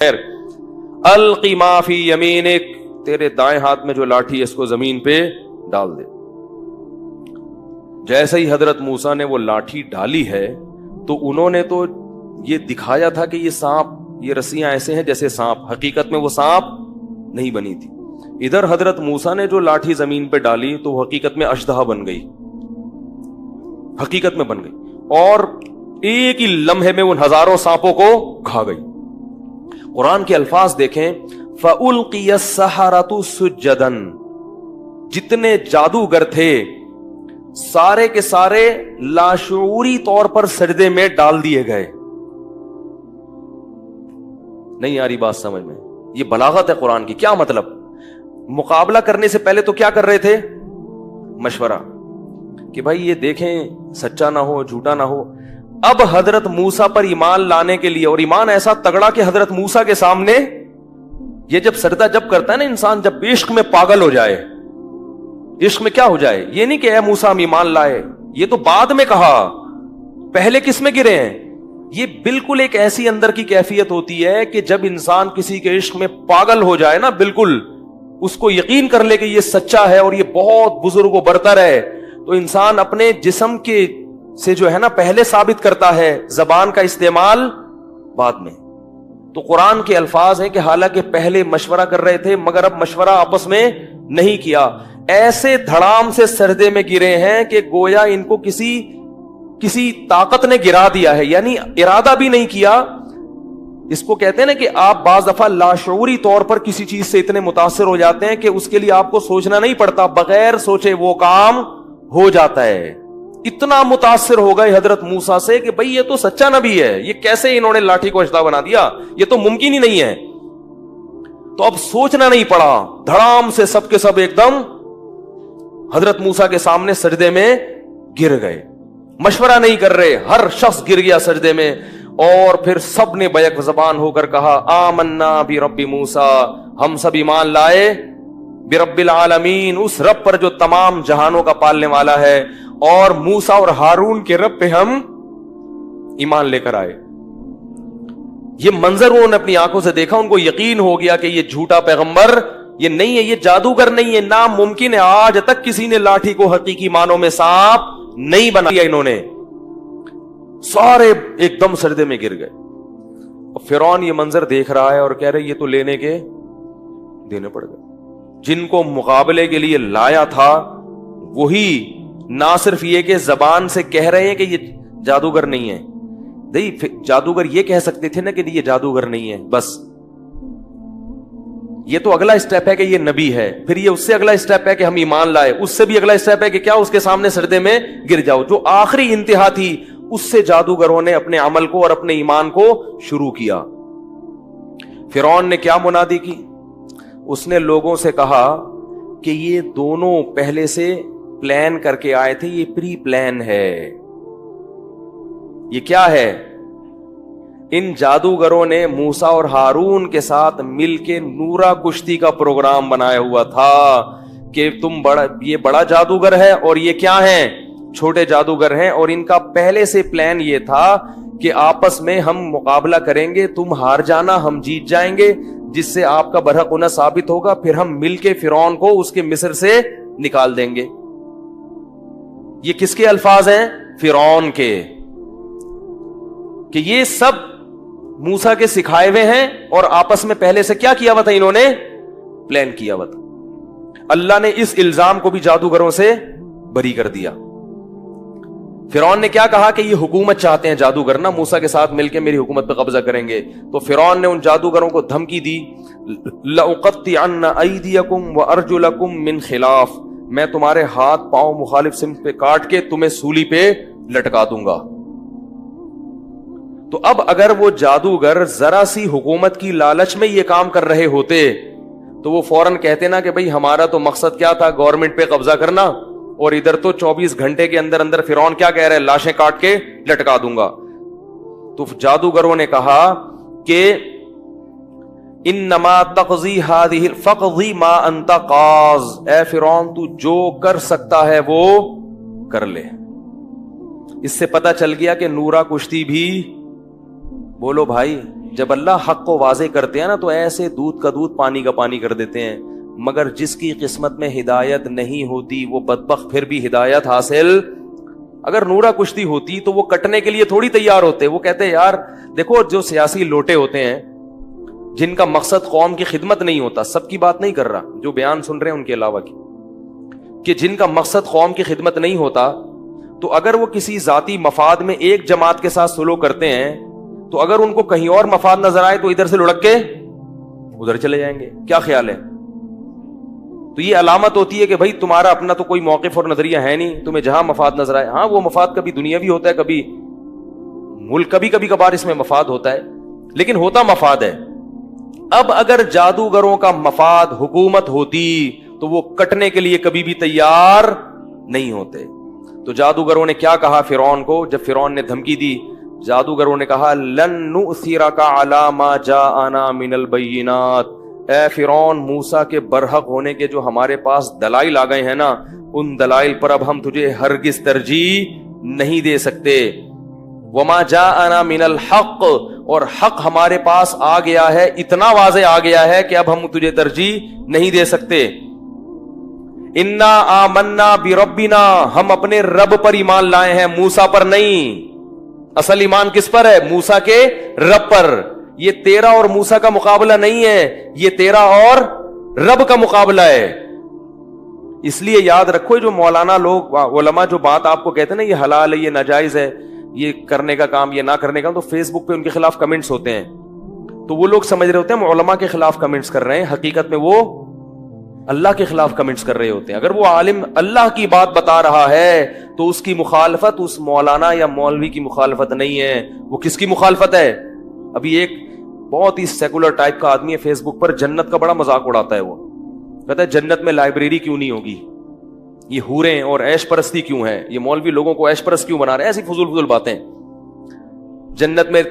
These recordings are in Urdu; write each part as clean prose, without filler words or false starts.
القی ما فی یمینک، تیرے دائیں ہاتھ میں جو لاٹھی ہے اس کو زمین پہ ڈال دے۔ جیسے ہی حضرت موسیٰ نے وہ لاٹھی ڈالی ہے تو انہوں نے تو یہ دکھایا تھا کہ یہ سانپ، یہ رسیاں ایسے ہیں جیسے سانپ، حقیقت میں وہ سانپ نہیں بنی تھی۔ ادھر حضرت موسیٰ نے جو لاٹھی زمین پہ ڈالی تو وہ حقیقت میں اژدہا بن گئی، حقیقت میں بن گئی، اور ایک ہی لمحے میں ان ہزاروں سانپوں کو کھا گئی۔ قرآن کے الفاظ دیکھیں، فَأُلْقِيَ السَّحَرَةُ سُجَّدًا، جتنے جادوگر تھے سارے کے سارے لاشعوری طور پر سجدے میں ڈال دیے گئے۔ نہیں آ رہی بات سمجھ میں؟ یہ بلاغت ہے قرآن کی۔ کیا مطلب؟ مقابلہ کرنے سے پہلے تو کیا کر رہے تھے؟ مشورہ، کہ بھائی یہ دیکھیں سچا نہ ہو، جھوٹا نہ ہو۔ اب حضرت موسیٰ پر ایمان لانے کے لیے، اور ایمان ایسا تگڑا کہ حضرت موسیٰ کے سامنے یہ جب سجدہ جب کرتا ہے نا انسان، جب عشق میں پاگل ہو جائے، عشق میں کیا ہو جائے، یہ نہیں کہ اے موسیٰ ہم ایمان لائے، یہ تو بعد میں کہا، پہلے کس میں گرے ہیں؟ یہ بالکل ایک ایسی اندر کی کیفیت ہوتی ہے کہ جب انسان کسی کے عشق میں پاگل ہو جائے نا، بالکل اس کو یقین کر لے کہ یہ سچا ہے اور یہ بہت بزرگ و برتر ہے، تو انسان اپنے جسم کے سے جو ہے نا پہلے ثابت کرتا ہے، زبان کا استعمال بعد میں۔ تو قرآن کے الفاظ ہیں کہ حالانکہ پہلے مشورہ کر رہے تھے مگر اب مشورہ آپس میں نہیں کیا، ایسے دھڑام سے سجدے میں گرے ہیں کہ گویا ان کو کسی طاقت نے گرا دیا ہے، یعنی ارادہ بھی نہیں کیا۔ اس کو کہتے ہیں نا کہ آپ بعض دفعہ لاشعوری طور پر کسی چیز سے اتنے متاثر ہو جاتے ہیں کہ اس کے لیے آپ کو سوچنا نہیں پڑتا، بغیر سوچے وہ کام ہو جاتا ہے۔ اتنا متاثر ہو گئے حضرت موسیٰ سے کہ بھئی یہ تو سچا نبی ہے، یہ کیسے انہوں نے لاٹھی کو اژدہا بنا دیا، یہ تو ممکن ہی نہیں ہے۔ تو اب سوچنا نہیں پڑا، دھڑام سے سب کے سب ایک دم حضرت موسیٰ کے سامنے سجدے میں گر گئے، مشورہ نہیں کر رہے، ہر شخص گر گیا سجدے میں، اور پھر سب نے بیک زبان ہو کر کہا آمنا برب موسیٰ، ہم سب ایمان لائے برب العالمین، اس رب پر جو تمام جہانوں کا پالنے والا ہے، اور موسیٰ اور ہارون کے رب پہ ہم ایمان لے کر آئے۔ یہ منظر انہوں نے اپنی آنکھوں سے دیکھا، ان کو یقین ہو گیا کہ یہ جھوٹا پیغمبر یہ نہیں ہے، یہ جادوگر نہیں ہے، ناممکن ہے، آج تک کسی نے لاٹھی کو حقیقی معنوں میں سانپ نہیں بنایا۔ انہوں نے سارے ایک دم سجدے میں گر گئے۔ فرعون یہ منظر دیکھ رہا ہے اور کہہ رہے یہ تو لینے کے دینے پڑ گئے۔ جن کو مقابلے کے لیے لایا تھا وہی نہ صرف یہ کہ زبان سے کہہ رہے ہیں کہ یہ جادوگر نہیں ہے، نہیں جادوگر یہ کہہ سکتے تھے نا کہ یہ جادوگر نہیں ہے، بس یہ تو اگلا اسٹیپ ہے کہ یہ نبی ہے، پھر یہ اس سے اگلا اسٹیپ ہے کہ ہم ایمان لائے، اس سے بھی اگلا اسٹیپ ہے کہ کیا اس کے سامنے سجدے میں گر جاؤ۔ جو آخری انتہا تھی اس سے جادوگروں نے اپنے عمل کو اور اپنے ایمان کو شروع کیا۔ فرعون نے کیا منادی کی؟ اس نے لوگوں سے کہا کہ یہ دونوں پہلے سے پلان کر کے آئے تھے، یہ پری پلان ہے۔ یہ کیا ہے؟ ان جادوگروں نے موسیٰ اور ہارون کے ساتھ مل کے نورا کشتی کا پروگرام بنایا ہوا تھا کہ یہ بڑا جادوگر ہے اور یہ کیا ہیں؟ چھوٹے جادوگر ہیں، اور ان کا پہلے سے پلان یہ تھا کہ آپس میں ہم مقابلہ کریں گے، تم ہار جانا ہم جیت جائیں گے، جس سے آپ کا برحق ہونا ثابت ہوگا، پھر ہم مل کے فرعون کو اس کے مصر سے نکال دیں گے۔ یہ کس کے الفاظ ہیں؟ فرعون کے، کہ یہ سب موسیٰ کے سکھائے ہوئے ہیں اور آپس میں پہلے سے کیا کیا ہوا تھا، انہوں نے پلان کیا ہوا تھا۔ اللہ نے اس الزام کو بھی جادوگروں سے بری کر دیا۔ فرعون نے کیا کہا کہ یہ حکومت چاہتے ہیں جادوگر نا، موسیٰ کے ساتھ مل کے میری حکومت پہ قبضہ کریں گے، تو فرعون نے ان جادوگروں کو دھمکی دی لَأُقَطِّعَنَّ أَيْدِيَكُمْ وَأَرْجُلَكُمْ مِنْ خِلَافٍ، میں تمہارے ہاتھ پاؤں مخالف سمت پہ کاٹ کے تمہیں سولی پہ لٹکا دوں گا۔ تو اب اگر وہ جادوگر ذرا سی حکومت کی لالچ میں یہ کام کر رہے ہوتے تو وہ فوراً کہتے نا کہ بھئی ہمارا تو مقصد کیا تھا، گورنمنٹ پہ قبضہ کرنا، اور ادھر تو 24 گھنٹے کے اندر اندر فرعون کیا کہہ رہے ہیں، لاشیں کاٹ کے لٹکا دوں گا۔ تو جادوگروں نے کہا کہ انما تقضی هذه فقضی ما انت قاض، اے فرعون تو جو کر سکتا ہے وہ کر لے۔ اس سے پتہ چل گیا کہ نورا کشتی بھی، بولو بھائی، جب اللہ حق کو واضح کرتے ہیں نا تو ایسے دودھ کا دودھ پانی کا پانی کر دیتے ہیں، مگر جس کی قسمت میں ہدایت نہیں ہوتی وہ بدبخت پھر بھی ہدایت حاصل، اگر نورا کشتی ہوتی تو وہ کٹنے کے لیے تھوڑی تیار ہوتے، وہ کہتے یار دیکھو جو سیاسی لوٹے ہوتے ہیں جن کا مقصد قوم کی خدمت نہیں ہوتا، سب کی بات نہیں کر رہا، جو بیان سن رہے ہیں ان کے علاوہ کی، کہ جن کا مقصد قوم کی خدمت نہیں ہوتا، تو اگر وہ کسی ذاتی مفاد میں ایک جماعت کے ساتھ سلوک کرتے ہیں تو اگر ان کو کہیں اور مفاد نظر آئے تو ادھر سے لڑک کے ادھر چلے جائیں گے. کیا خیال ہے؟ تو یہ علامت ہوتی ہے کہ بھائی تمہارا اپنا تو کوئی موقف اور نظریہ ہے نہیں، تمہیں جہاں مفاد نظر آئے. ہاں وہ مفاد کبھی دنیاوی ہوتا ہے، کبھی ملک، کبھی کبھار اس میں مفاد ہوتا ہے، لیکن ہوتا مفاد ہے. اب اگر جادوگروں کا مفاد حکومت ہوتی تو وہ کٹنے کے لیے کبھی بھی تیار نہیں ہوتے. تو جادوگروں نے کیا کہا فرعون کو؟ جب فرعون نے دھمکی دی، جادوگروں نے کہا لن نؤثرک علی ما جاءنا من البینات، اے فرعون موسیٰ کے برحق ہونے کے جو ہمارے پاس دلائل آ گئے ہیں نا، ان دلائل پر اب ہم تجھے ہرگز ترجیح نہیں دے سکتے. وما جاءنا من الحق، اور حق ہمارے پاس آ گیا ہے، اتنا واضح آ گیا ہے کہ اب ہم تجھے ترجیح نہیں دے سکتے. انا آمنا بربنا، ہم اپنے رب پر ایمان لائے ہیں، موسیٰ پر نہیں. اصل ایمان کس پر ہے؟ موسیٰ کے رب پر. یہ تیرا اور موسیٰ کا مقابلہ نہیں ہے، یہ تیرا اور رب کا مقابلہ ہے. اس لیے یاد رکھو جو مولانا لوگ علماء جو بات آپ کو کہتے ہیں نا یہ حلال ہے، یہ ناجائز ہے، یہ کرنے کا کام، یہ نہ کرنے کا، تو فیس بک پہ ان کے خلاف کمنٹس ہوتے ہیں تو وہ لوگ سمجھ رہے ہوتے ہیں ہم علماء کے خلاف کمنٹس کر رہے ہیں، حقیقت میں وہ اللہ کے خلاف کمنٹس کر رہے ہوتے ہیں. اگر وہ عالم اللہ کی بات بتا رہا ہے تو اس کی مخالفت اس مولانا یا مولوی کی مخالفت نہیں ہے، وہ کس کی مخالفت ہے؟ ابھی ایک بہت ہی سیکولر ٹائپ کا آدمی ہے فیس بک پر، جنت کا بڑا مذاق اڑاتا ہے. وہ کہتا ہے جنت میں لائبریری کیوں نہیں ہوگی، یہ حوریں اور عیش پرستی کیوں ہے، یہ مولوی لوگوں کو عیش پرست کیوں بنا رہے ہیں، ایسی فضول باتیں. جنت میں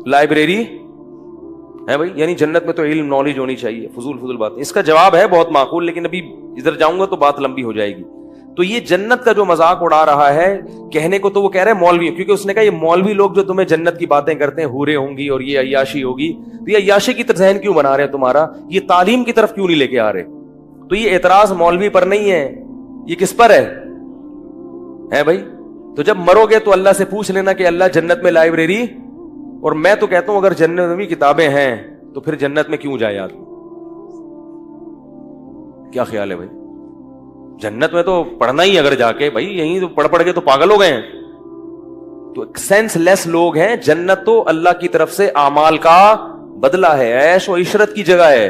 لائبریری ہے بھائی، یعنی جنت میں تو علم نالج ہونی چاہیے، فضول باتیں. اس کا جواب ہے بہت معقول، لیکن ابھی ادھر جاؤں گا تو بات لمبی ہو جائے گی. تو یہ جنت کا جو مذاق اڑا رہا ہے، کہنے کو تو وہ کہہ رہے ہیں مولوی، کیونکہ اس نے کہا یہ مولوی لوگ جو تمہیں جنت کی باتیں کرتے ہیں، حوریں ہوں گی اور یہ عیاشی ہوگی، تو یہ عیاشی کی ذہن کیوں بنا رہے ہیں تمہارا، یہ تعلیم کی طرف کیوں نہیں لے کے آ رہے؟ تو یہ اعتراض مولوی پر نہیں ہے، یہ کس پر ہے بھائی؟ تو جب مرو گے تو اللہ سے پوچھ لینا کہ اللہ جنت میں لائبریری، اور میں تو کہتا ہوں اگر جنت میں کتابیں ہیں تو پھر جنت میں کیوں جائے آدمی؟ کیا خیال ہے بھائی؟ جنت میں تو پڑھنا ہی، اگر جا کے بھائی یہیں تو پڑھ کے تو پاگل ہو گئے ہیں. تو سینس لیس لوگ ہیں. جنت تو اللہ کی طرف سے اعمال کا بدلہ ہے، عیش و عشرت کی جگہ ہے.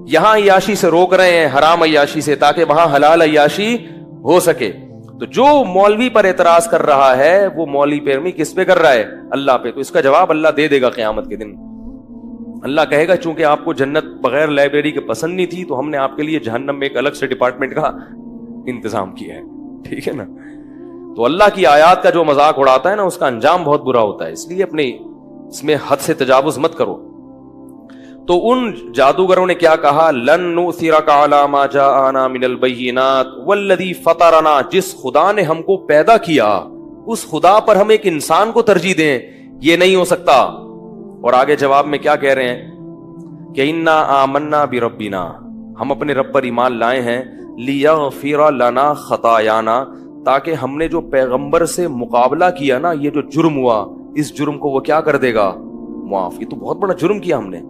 یہاں عیاشی سے روک رہے ہیں، حرام عیاشی سے، تاکہ وہاں حلال عیاشی ہو سکے. تو جو مولوی پر اعتراض کر رہا ہے وہ مولوی پیروی کس پہ کر رہا ہے؟ اللہ پہ. تو اس کا جواب اللہ دے دے گا قیامت کے دن. اللہ کہے گا چونکہ آپ کو جنت بغیر لائبریری کے پسند نہیں تھی تو ہم نے آپ کے لیے جہنم میں ایک الگ سے ڈپارٹمنٹ کا انتظام کیا ہے. ٹھیک ہے نا؟ تو اللہ کی آیات کا جو مذاق اڑاتا ہے نا اس کا انجام بہت برا ہوتا ہے. اس لیے اپنے اس میں حد سے تجاوز مت کرو. تو ان جادوگروں نے کیا کہا؟ لن نؤثرک علی ما جاءنا من البینات والذی فطرنا، جس خدا نے ہم کو پیدا کیا اس خدا پر ہم ایک انسان کو ترجیح دیں، یہ نہیں ہو سکتا. اور آگے جواب میں کیا کہہ رہے ہیں کہ انا آمنا بربنا، ہم اپنے رب پر ایمان لائے ہیں، لیغفر لنا خطایانا، تاکہ ہم نے جو پیغمبر سے مقابلہ کیا نا، یہ جو جرم ہوا، اس جرم کو وہ کیا کر دے گا؟ معاف. یہ تو بہت بڑا جرم کیا ہم نے،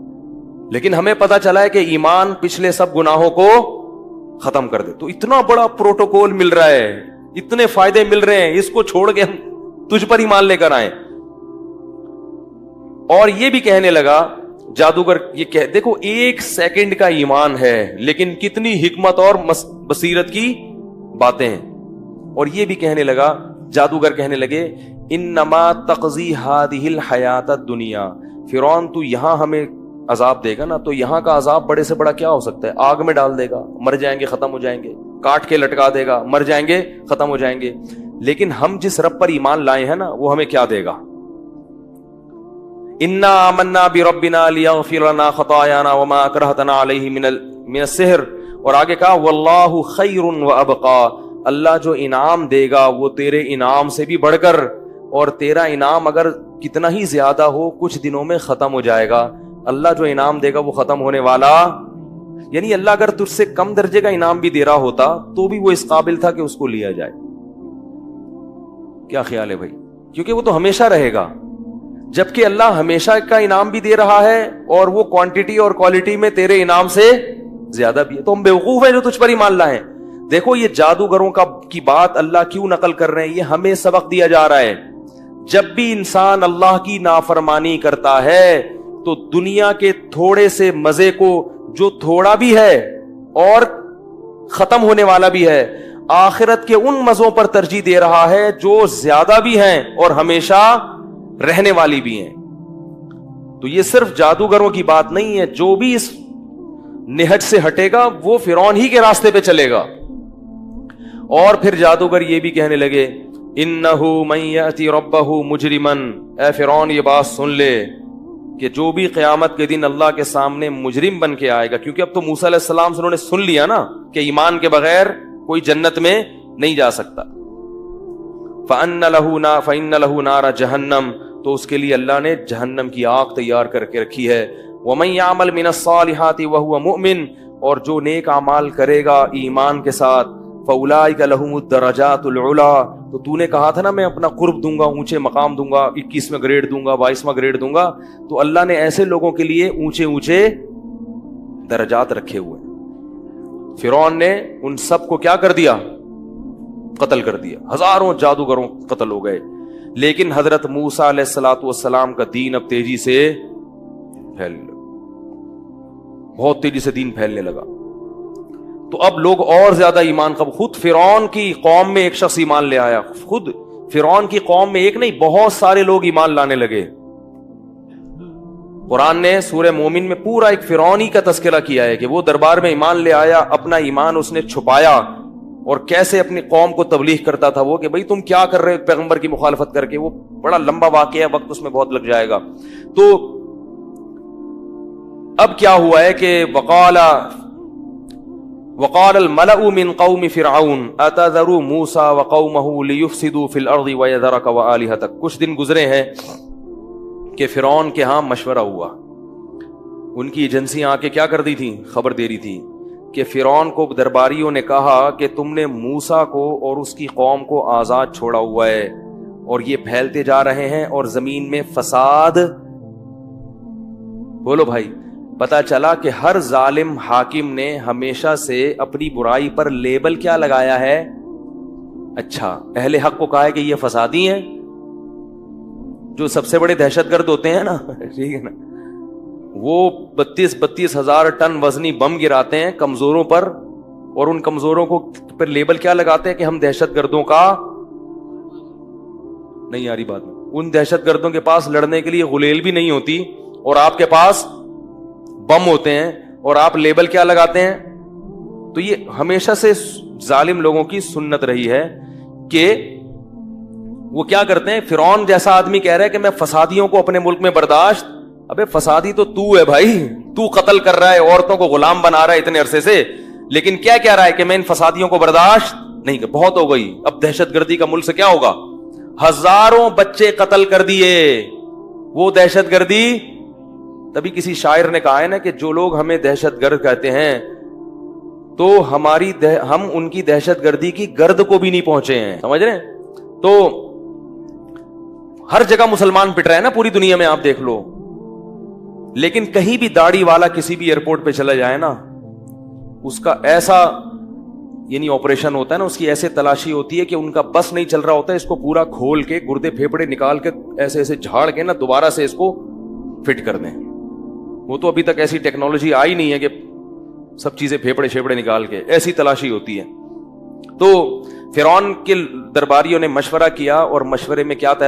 لیکن ہمیں پتا چلا ہے کہ ایمان پچھلے سب گناہوں کو ختم کر دے. تو اتنا بڑا پروٹوکول مل رہا ہے، اتنے فائدے مل رہے ہیں، اس کو چھوڑ کے ہم تجھ پر ایمان لے کر آئے. اور یہ بھی کہنے لگا جادوگر، یہ دیکھو 1 سیکنڈ کا ایمان ہے لیکن کتنی حکمت اور بصیرت کی باتیں ہیں. اور یہ بھی کہنے لگا، جادوگر کہنے لگے انما تقضی هذه الحیات الدنیا، فرعون تو یہاں ہمیں عذاب دے گا نا تو یہاں کا عذاب بڑے سے بڑا کیا ہو سکتا ہے؟ آگ میں ڈال دے گا، مر جائیں گے، ختم ہو جائیں گے. کاٹ کے لٹکا دے گا، مر جائیں گے، ختم ہو جائیں گے. لیکن ہم جس رب پر ایمان لائے ہیں نا وہ ہمیں کیا دے گا؟ انا آمنا بربنا لیغفر لنا خطایانا وما اکرہتنا علیہ من السحر. اور آگے کہا واللہ خیر وابقا، اللہ جو انعام دے گا وہ تیرے انعام سے بھی بڑھ کر اور تیرا انعام اگر کتنا ہی زیادہ ہو کچھ دنوں میں ختم ہو جائے گا. اللہ جو انعام دے گا وہ ختم ہونے والا, یعنی اللہ اگر تجھ سے کم درجے کا انعام بھی دے رہا ہوتا تو بھی وہ اس قابل تھا کہ اس کو لیا جائے. کیا خیال ہے بھائی؟ کیونکہ وہ تو ہمیشہ رہے گا, جبکہ اللہ ہمیشہ کا انعام بھی دے رہا ہے اور وہ کوانٹٹی اور کوالٹی میں تیرے انعام سے زیادہ بھی ہے. تو ہم بیوقوف ہیں جو تجھ پر ایمان لائیں. دیکھو یہ جادوگروں کی بات اللہ کیوں نقل کر رہے ہیں, یہ ہمیں سبق دیا جا رہا ہے. جب بھی انسان اللہ کی نافرمانی کرتا ہے تو دنیا کے تھوڑے سے مزے کو, جو تھوڑا بھی ہے اور ختم ہونے والا بھی ہے, آخرت کے ان مزوں پر ترجیح دے رہا ہے جو زیادہ بھی ہیں اور ہمیشہ رہنے والی بھی ہیں. تو یہ صرف جادوگروں کی بات نہیں ہے, جو بھی اس نہج سے ہٹے گا وہ فرعون ہی کے راستے پہ چلے گا. اور پھر جادوگر یہ بھی کہنے لگے انہو من یأتی ربہ مجرمن, اے فرعون یہ بات سن لے کہ جو بھی قیامت کے دن اللہ کے سامنے مجرم بن کے آئے گا, کیونکہ اب تو موسیٰ علیہ السلام سے انہوں نے سن لیا نا کہ ایمان کے بغیر کوئی جنت میں نہیں جا سکتا. فَإِنَّ لَهُ نَارَ جَهَنَّمْ, تو اس کے لیے اللہ نے جہنم کی آگ تیار کر کے رکھی ہے. وَمَن يَعْمَلْ مِنَ الصَّالِحَاتِ وَهُوَ مُؤْمِنٌ, اور جو نیک اعمال کرے گا ایمان کے ساتھ, فَأُولَٰئِكَ لَهُمُ الدَّرَجَاتُ الْعُلَىٰ, تو تو نے کہا تھا نا میں اپنا قرب دوں گا, اونچے مقام دوں گا, 21واں گریڈ دوں گا, 22واں گریڈ دوں گا, تو اللہ نے ایسے لوگوں کے لیے اونچے اونچے درجات رکھے ہوئے. فرعون نے ان سب کو کیا کر دیا؟ قتل کر دیا. ہزاروں جادوگروں قتل ہو گئے. لیکن حضرت موسیٰ علیہ الصلوۃ والسلام کا دین اب تیزی سے پھیلنے لگا, بہت تیزی سے دین پھیلنے لگا. تو اب لوگ اور زیادہ ایمان خود فرعون کی قوم میں ایک شخص ایمان لے آیا, خود فرعون کی قوم میں ایک نہیں بہت سارے لوگ ایمان لانے لگے. قرآن نے سورہ مومن میں پورا ایک فرعونی کا تذکرہ کیا ہے کہ وہ دربار میں ایمان لے آیا, اپنا ایمان اس نے چھپایا اور کیسے اپنی قوم کو تبلیغ کرتا تھا وہ کہ بھئی تم کیا کر رہے ہو پیغمبر کی مخالفت کر کے. وہ بڑا لمبا واقعہ ہے, وقت اس میں بہت لگ جائے گا. تو اب کیا ہوا ہے کہ وقال الملأ من قوم فرعون اتذر موسى وقومه ليفسدوا في الارض ويذرك وآلهتك. کچھ دن گزرے ہیں کہ فرعون کے ہاں مشورہ ہوا, ان کی ایجنسیاں آ کے کیا کر دی تھی, خبر دے رہی تھی کہ فرعون کو درباریوں نے کہا کہ تم نے موسیٰ کو اور اس کی قوم کو آزاد چھوڑا ہوا ہے اور یہ پھیلتے جا رہے ہیں اور زمین میں فساد. بولو بھائی, پتا چلا کہ ہر ظالم حاکم نے ہمیشہ سے اپنی برائی پر لیبل کیا لگایا ہے, اچھا اہل حق کو کہا ہے کہ یہ فسادی ہیں, جو سب سے بڑے دہشت گرد ہوتے ہیں نا, ٹھیک ہے نا, وہ 32 ہزار ٹن وزنی بم گراتے ہیں کمزوروں پر, اور ان کمزوروں کو پر لیبل کیا لگاتے ہیں کہ ہم دہشت گردوں کا, نہیں آ رہی بات میں, ان دہشت گردوں کے پاس لڑنے کے لیے غلیل بھی نہیں ہوتی اور آپ کے پاس بم ہوتے ہیں اور آپ لیبل کیا لگاتے ہیں. تو یہ ہمیشہ سے ظالم لوگوں کی سنت رہی ہے کہ وہ کیا کرتے ہیں, فرعون جیسا آدمی کہہ رہا ہے کہ میں فسادیوں کو اپنے ملک میں برداشت, ابے فسادی تو ہے بھائی, تو قتل کر رہا ہے, عورتوں کو غلام بنا رہا ہے اتنے عرصے سے, لیکن کیا کہہ رہا ہے کہ میں ان فسادیوں کو برداشت نہیں, بہت ہو گئی, اب دہشت گردی کا ملک سے کیا ہوگا, ہزاروں بچے قتل کر دیے, وہ دہشت گردی. تبھی کسی شاعر نے کہا ہے نا کہ جو لوگ ہمیں دہشت گرد کہتے ہیں تو ہم ان کی دہشت گردی کی گرد کو بھی نہیں پہنچے ہیں, سمجھ رہے ہیں. تو ہر جگہ مسلمان پٹ رہے ہیں نا پوری دنیا میں, آپ دیکھ لو, لیکن کہیں بھی داڑھی والا کسی بھی ایئرپورٹ پہ چلا جائے نا, اس کا ایسا یعنی آپریشن ہوتا ہے نا, اس کی ایسے تلاشی ہوتی ہے کہ ان کا بس نہیں چل رہا ہوتا ہے, اس کو پورا کھول کے گردے پھیپڑے نکال کے ایسے ایسے جھاڑ کے نا دوبارہ سے اس کو فٹ کر دیں. وہ تو ابھی تک ایسی ٹیکنالوجی آئی نہیں ہے کہ سب چیزیں پھیپڑے شیپڑے نکال کے, ایسی تلاشی ہوتی ہے. تو فرعون کے درباریوں نے مشورہ کیا اور مشورے میں کیا